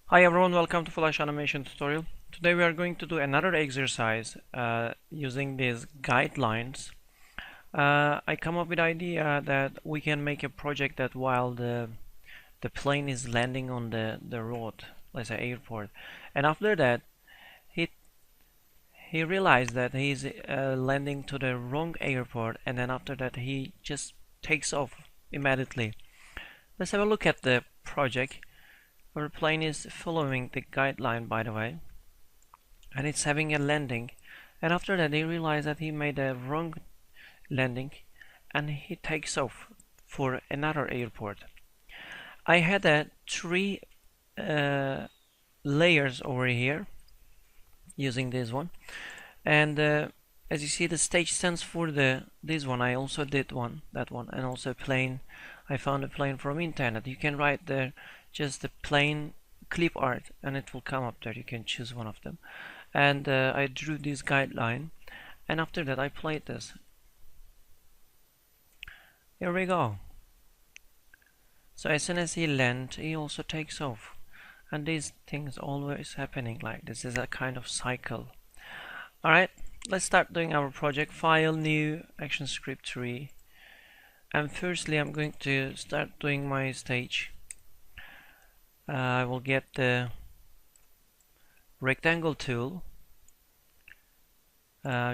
Hi everyone, welcome to Flash Animation tutorial. Today we are going to do another exercise using these guidelines. I come up with the idea that we can make a project that while the plane is landing on the road, let's say airport, and after that he realized that he's landing to the wrong airport, and then after that he just takes off immediately. Let's have a look at the project. Our plane is following the guideline, by the way, and it's having a landing, and after that he realized that he made a wrong landing and he takes off for another airport. I had three layers over here using this one, and as you see, the stage stands for this one. I also did that one, and also plane. I found a plane from internet. You can write there just the plane clip art and it will come up there. You can choose one of them, and I drew this guideline, and after that I played this. Here we go. So as soon as he lands, he also takes off, and these things always happening like this. Is a kind of cycle. Alright, let's start doing our project. File, new, action script 3, and firstly I'm going to start doing my stage. I will get the rectangle tool,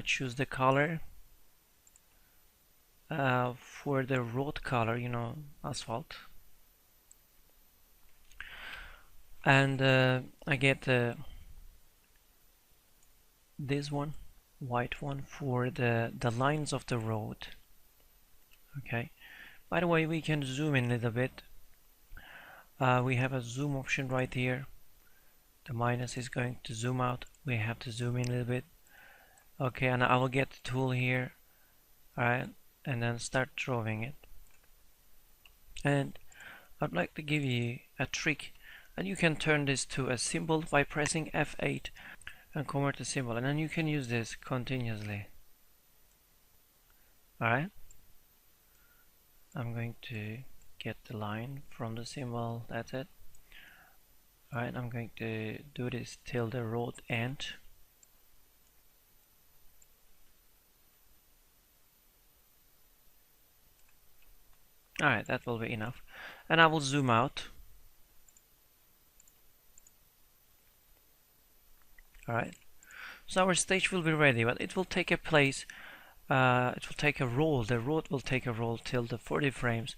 choose the color for the road color, asphalt, and I get this one, white one, for the lines of the road. Okay, by the way, we can zoom in a little bit. We have a zoom option right here. The minus is going to zoom out. We have to zoom in a little bit. Okay, and I will get the tool here. Alright, and then start drawing it. And I'd like to give you a trick, and you can turn this to a symbol by pressing F8 and convert the symbol, and then you can use this continuously. Alright, I'm going to get the line from the symbol. That's it. Alright, I'm going to do this till the road end. Alright, that will be enough. And I will zoom out. Alright, so our stage will be ready, but it will take a place. It will take a roll. The road will take a roll till the 40 frames.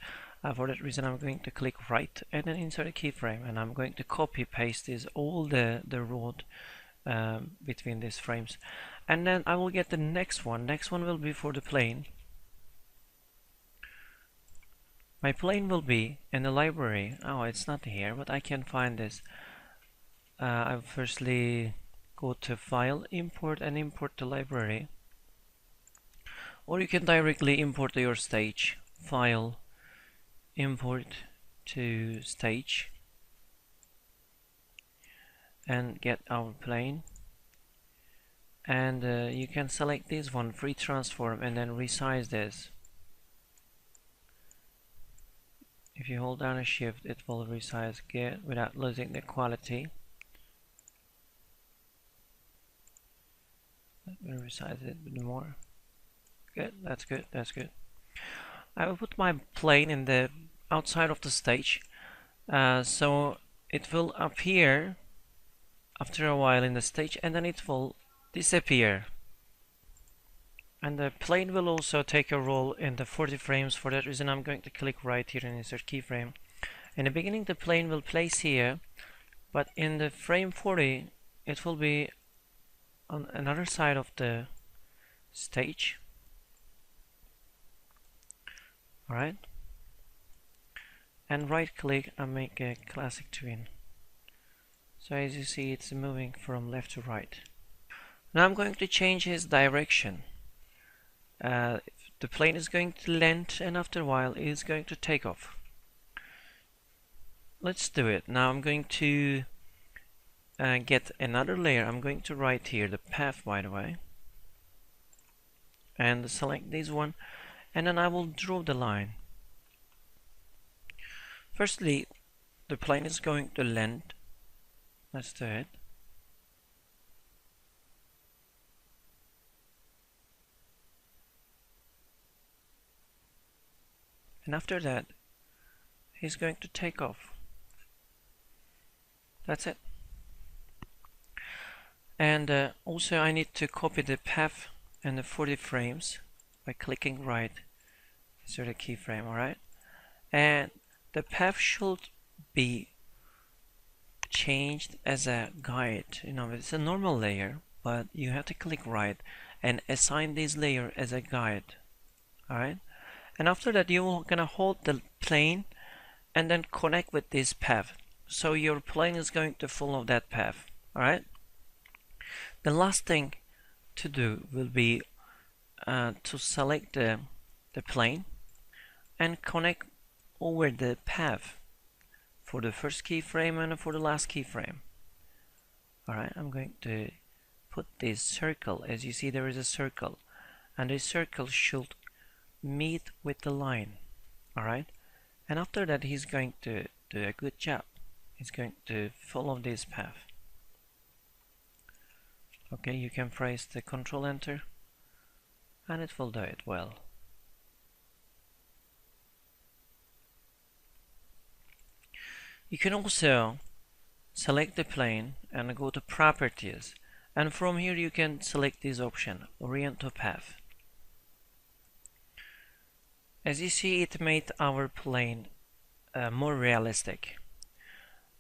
For that reason, I'm going to click right and then insert a keyframe, and I'm going to copy paste this all the road between these frames, and then I will get the next one. Next one will be for the plane. My plane will be in the library. Oh, it's not here, but I can find this. I will firstly go to File, Import, and import the library. Or you can directly import to your stage. File, import to stage, and get our plane. And you can select this one, free transform, and then resize this. If you hold down a shift, it will resize again without losing the quality. Let me resize it a bit more. Good, that's good, that's good. I will put my plane in the outside of the stage, so it will appear after a while in the stage, and then it will disappear. And the plane will also take a roll in the 40 frames. For that reason, I'm going to click right here and insert keyframe. In the beginning, the plane will place here, but in the frame 40, it will be on another side of the stage. Alright, and right click and make a classic twin. So as you see, it's moving from left to right. Now I'm going to change his direction. The plane is going to land, and after a while it is going to take off. Let's do it. Now I'm going to get another layer. I'm going to write here the path, by the way, and select this one, and then I will draw the line. Firstly, the plane is going to land Let's do it. And after that, he's going to take off. That's it. And also I need to copy the path and the 40 frames by clicking right. Insert a keyframe, alright? And the path should be changed as a guide. You know, it's a normal layer, but you have to click right and assign this layer as a guide. Alright? And after that, you're gonna hold the plane and then connect with this path. So your plane is going to follow that path. Alright? The last thing to do will be to select the plane and connect over the path for the first keyframe and for the last keyframe. Alright, I'm going to put this circle. As you see, there is a circle, and this circle should meet with the line. Alright, and after that, he's going to do a good job. He's going to follow this path. Okay, you can press the Control Enter and it will do it well. You can also select the plane and go to Properties, and from here you can select this option, Orient to Path. As you see, it made our plane more realistic,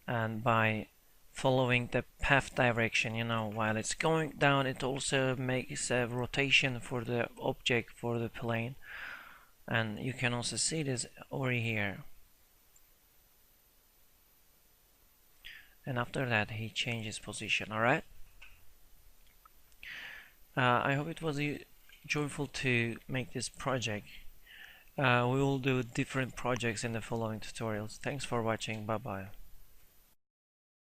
and by following the path direction, you know, while it's going down, it also makes a rotation for the object for the plane, and you can also see this over here. And after that, he changes position. Alright, I hope it was joyful to make this project. We will do different projects in the following tutorials. Thanks for watching. Bye bye.